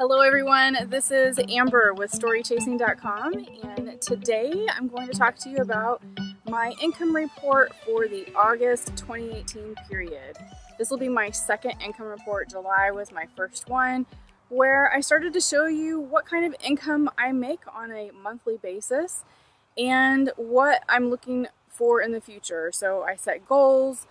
Hello everyone, this is Amber with StoryChasing.com, and today I'm going to talk to you about my income report for the August 2018 period. This will be my second income report. July was my first one, where I started to show you what kind of income I make on a monthly basis and what I'm looking for in the future. So I set goals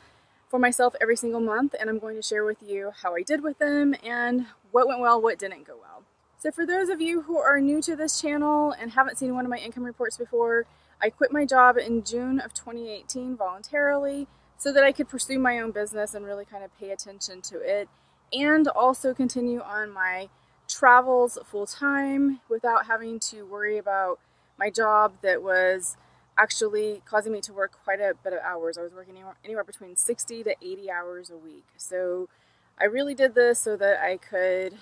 for myself every single month, and I'm going to share with you how I did with them and what went well, what didn't go well. So for those of you who are new to this channel and haven't seen one of my income reports before, I quit my job in June of 2018 voluntarily so that I could pursue my own business and really kind of pay attention to it, and also continue on my travels full-time without having to worry about my job that was actually causing me to work quite a bit of hours. I was working anywhere between 60 to 80 hours a week. So I really did this so that I could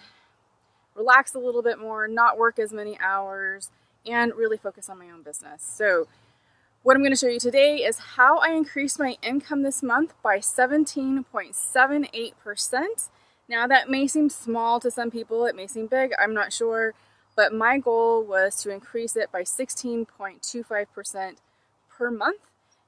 relax a little bit more, not work as many hours, and really focus on my own business. So what I'm going to show you today is how I increased my income this month by 17.78%. Now that may seem small to some people, it may seem big, I'm not sure. But my goal was to increase it by 16.25% per month,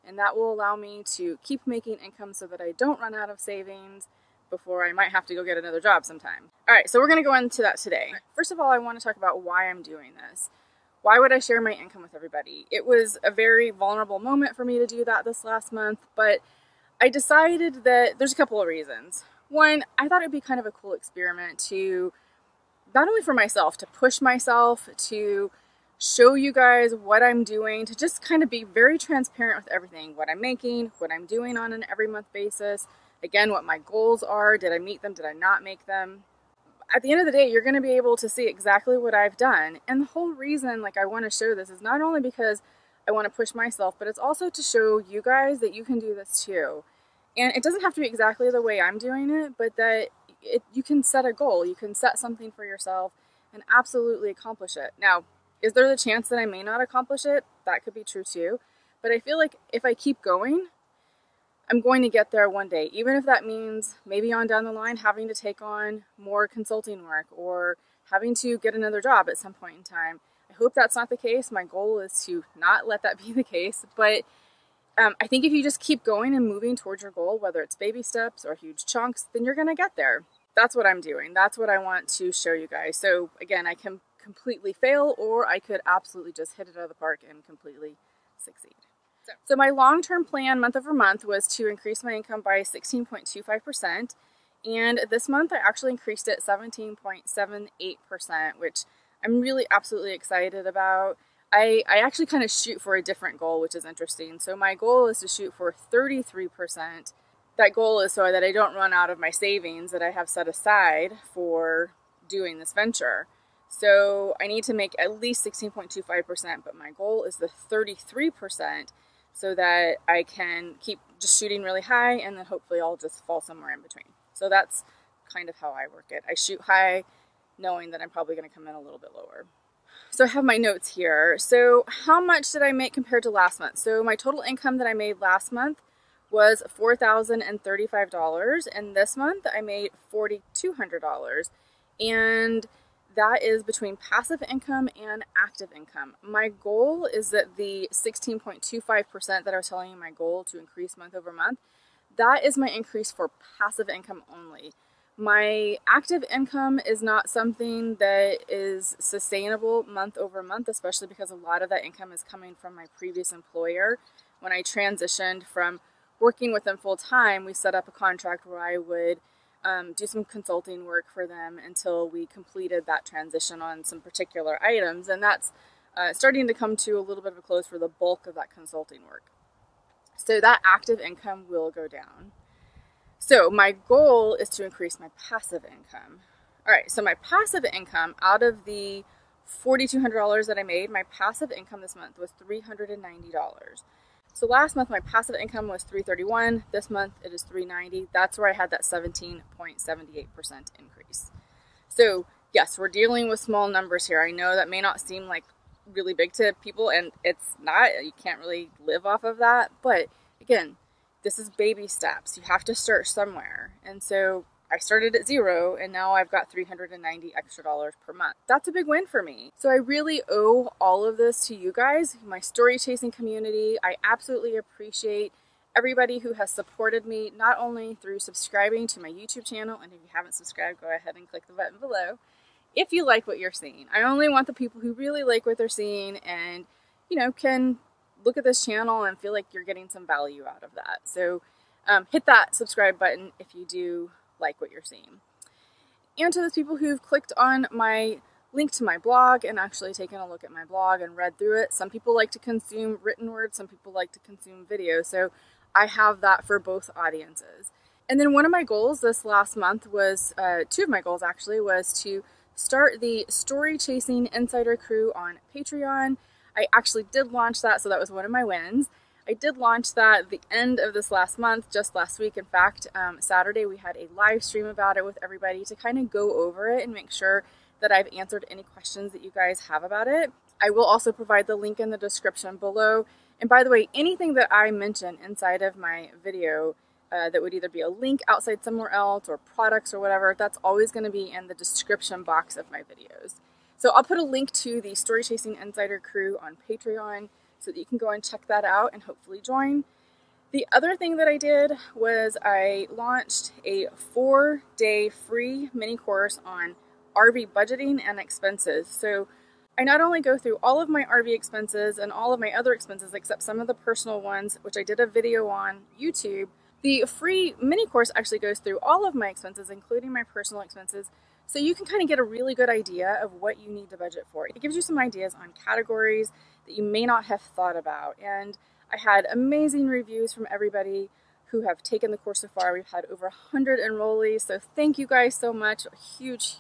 and that will allow me to keep making income so that I don't run out of savings before I might have to go get another job sometime. All right, so we're going to go into that today. First of all, I want to talk about why I'm doing this. Why would I share my income with everybody? It was a very vulnerable moment for me to do that this last month, but I decided that there's a couple of reasons. One, I thought it'd be kind of a cool experiment to not only for myself, to push myself, to show you guys what I'm doing, to just kind of be very transparent with everything, what I'm making, what I'm doing on an every month basis, again, what my goals are, did I meet them, did I not make them. At the end of the day, you're going to be able to see exactly what I've done. And the whole reason I want to show this is not only because I want to push myself, but it's also to show you guys that you can do this too. And it doesn't have to be exactly the way I'm doing it, but that you can set a goal, you can set something for yourself and absolutely accomplish it. Now, is there the chance that I may not accomplish it? That could be true too. But I feel like if I keep going, I'm going to get there one day, even if that means maybe on down the line having to take on more consulting work or having to get another job at some point in time. I hope that's not the case. My goal is to not let that be the case, but I think if you just keep going and moving towards your goal, whether it's baby steps or huge chunks, then you're going to get there. That's what I'm doing. That's what I want to show you guys. So again, I can completely fail, or I could absolutely just hit it out of the park and completely succeed. So my long-term plan month over month was to increase my income by 16.25%. And this month I actually increased it 17.78%, which I'm really absolutely excited about. I actually kind of shoot for a different goal, which is interesting. So my goal is to shoot for 33%. That goal is so that I don't run out of my savings that I have set aside for doing this venture. So I need to make at least 16.25%, but my goal is the 33% so that I can keep just shooting really high, and then hopefully I'll just fall somewhere in between. So that's kind of how I work it. I shoot high knowing that I'm probably going to come in a little bit lower. So I have my notes here. So how much did I make compared to last month? So my total income that I made last month was $4,035, and this month I made $4,200. And that is between passive income and active income. My goal is that the 16.25% that I was telling you my goal to increase month over month, that is my increase for passive income only. My active income is not something that is sustainable month over month, especially because a lot of that income is coming from my previous employer. When I transitioned from working with them full time, we set up a contract where I would do some consulting work for them until we completed that transition on some particular items. And that's starting to come to a little bit of a close for the bulk of that consulting work. So that active income will go down. So my goal is to increase my passive income. All right, so my passive income, out of the $4,200 that I made, my passive income this month was $390. So last month my passive income was $331. This month it is $390. That's where I had that 17.78% increase. So yes, we're dealing with small numbers here. I know that may not seem like really big to people, and it's not. You can't really live off of that. But again, this is baby steps. You have to start somewhere. And so I started at 0 and now I've got $390 extra per month. That's a big win for me. So I really owe all of this to you guys, my story chasing community. I absolutely appreciate everybody who has supported me, not only through subscribing to my YouTube channel, and if you haven't subscribed, go ahead and click the button below. If you like what you're seeing, I only want the people who really like what they're seeing and, you know, can look at this channel and feel like you're getting some value out of that. So hit that subscribe button if you do like what you're seeing. And to those people who've clicked on my link to my blog and actually taken a look at my blog and read through it. Some people like to consume written words, some people like to consume video. So I have that for both audiences. And then one of my goals this last month was, two of my goals actually, was to start the Story Chasing Insider Crew on Patreon. I actually did launch that, so that was one of my wins. I did launch that at the end of this last month, just last week. In fact, Saturday we had a live stream about it with everybody to kind of go over it and make sure that I've answered any questions that you guys have about it. I will also provide the link in the description below. And by the way, anything that I mention inside of my video that would either be a link outside somewhere else or products or whatever, that's always going to be in the description box of my videos. So I'll put a link to the Story Chasing Insider Crew on Patreon so that you can go and check that out and hopefully join. The other thing that I did was I launched a 4-day free mini course on RV budgeting and expenses. So I not only go through all of my RV expenses and all of my other expenses except some of the personal ones, which I did a video on YouTube. The free mini course actually goes through all of my expenses, including my personal expenses, so you can kind of get a really good idea of what you need to budget for. It gives you some ideas on categories that you may not have thought about. And I had amazing reviews from everybody who have taken the course so far. We've had over 100 enrollees, so thank you guys so much. A huge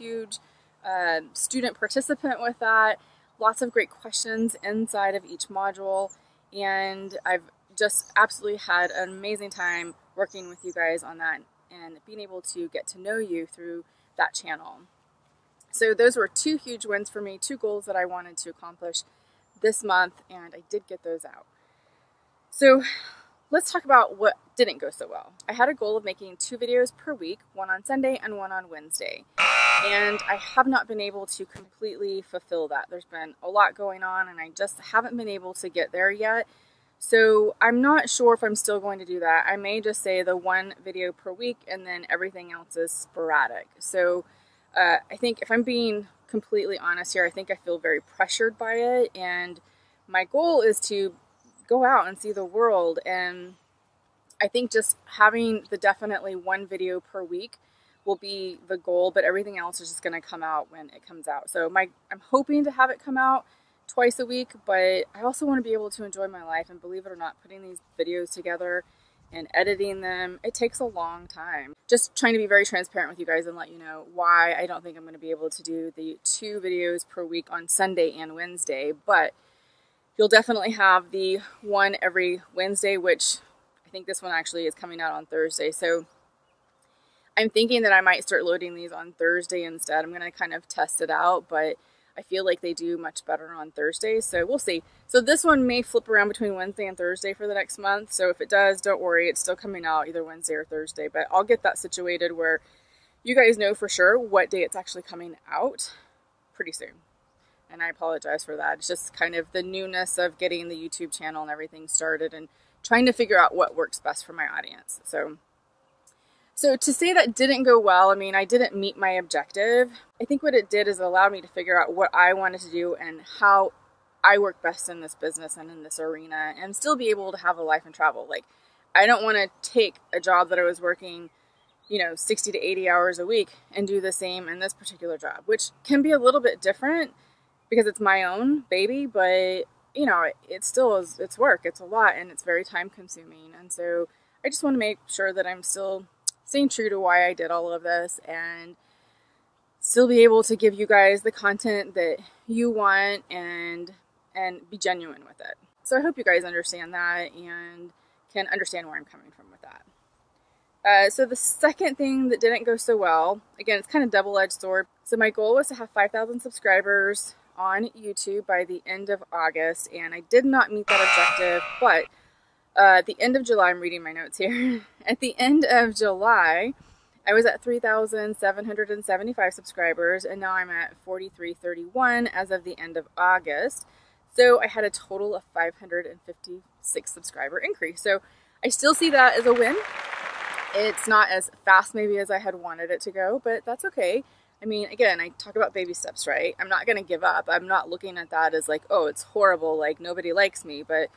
student participant with that. Lots of great questions inside of each module, and I've just absolutely had an amazing time working with you guys on that and being able to get to know you through that channel. So those were two huge wins for me, two goals that I wanted to accomplish this month, and I did get those out. So let's talk about what didn't go so well. I had a goal of making 2 videos per week, one on Sunday and one on Wednesday. And I have not been able to completely fulfill that. There's been a lot going on and I just haven't been able to get there yet. So I'm not sure if I'm still going to do that. I may just say the 1 video per week and then everything else is sporadic. So I think if I'm being completely honest here, I think I feel very pressured by it. And my goal is to go out and see the world. And I think just having the definitely 1 video per week will be the goal, but everything else is just going to come out when it comes out. So I'm hoping to have it come out twice a week, but I also want to be able to enjoy my life, and believe it or not, putting these videos together and editing them, it takes a long time. Just trying to be very transparent with you guys and let you know why I don't think I'm going to be able to do the 2 videos per week on Sunday and Wednesday, but you'll definitely have the 1 every Wednesday, which I think this one actually is coming out on Thursday. So I'm thinking that I might start loading these on Thursday instead. I'm going to kind of test it out, but I feel like they do much better on Thursday, so we'll see. So this one may flip around between Wednesday and Thursday for the next month, so if it does, don't worry, it's still coming out either Wednesday or Thursday, but I'll get that situated where you guys know for sure what day it's actually coming out pretty soon. And I apologize for that. It's just kind of the newness of getting the YouTube channel and everything started and trying to figure out what works best for my audience. So to say that didn't go well, I mean, I didn't meet my objective. I think what it did is allow me to figure out what I wanted to do and how I work best in this business and in this arena and still be able to have a life and travel. Like, I don't want to take a job that I was working, 60 to 80 hours a week and do the same in this particular job, which can be a little bit different because it's my own baby, but it still is, it's work, it's a lot, and it's very time consuming. And so I just want to make sure that I'm still staying true to why I did all of this and still be able to give you guys the content that you want and be genuine with it. So I hope you guys understand that and can understand where I'm coming from with that. So the second thing that didn't go so well, again, it's kind of double-edged sword. So my goal was to have 5,000 subscribers on YouTube by the end of August, and I did not meet that objective, but at the end of July, I'm reading my notes here. At the end of July, I was at 3,775 subscribers, and now I'm at 4,331 as of the end of August. So I had a total of 556 subscriber increase. So I still see that as a win. It's not as fast maybe as I had wanted it to go, but that's okay. I mean, again, I talk about baby steps, right? I'm not going to give up. I'm not looking at that as like, oh, it's horrible, like nobody likes me, but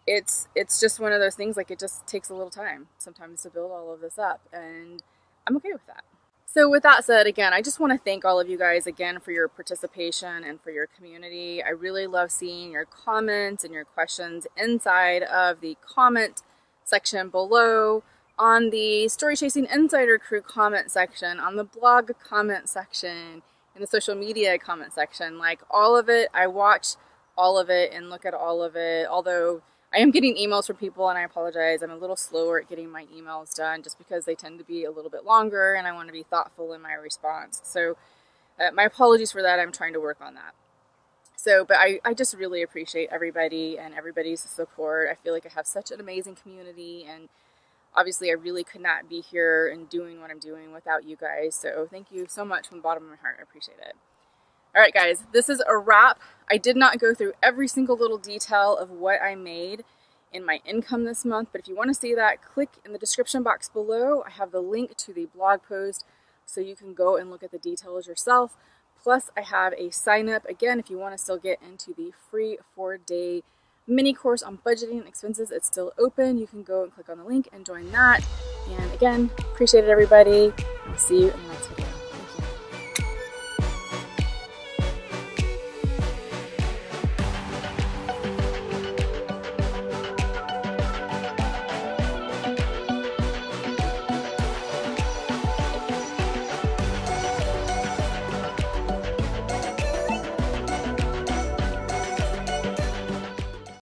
it's just one of those things, like it just takes a little time sometimes to build all of this up, and I'm okay with that. So with that said, again, I just want to thank all of you guys again for your participation and for your community. I really love seeing your comments and your questions inside of the comment section below, on the Story Chasing Insider Crew comment section, on the blog comment section, in the social media comment section. Like all of it, I watch all of it and look at all of it, although I am getting emails from people, and I apologize. I'm a little slower at getting my emails done just because they tend to be a little bit longer, and I want to be thoughtful in my response. So my apologies for that. I'm trying to work on that. So, but I just really appreciate everybody and everybody's support. I feel like I have such an amazing community, and obviously I really could not be here and doing what I'm doing without you guys. So thank you so much from the bottom of my heart. I appreciate it. All right, guys, this is a wrap. I did not go through every single little detail of what I made in my income this month, but if you want to see that, click in the description box below. I have the link to the blog post so you can go and look at the details yourself. Plus, I have a sign up, again, if you want to still get into the free 4-day mini course on budgeting and expenses. It's still open. You can go and click on the link and join that. And again, appreciate it, everybody. I'll see you in the next video.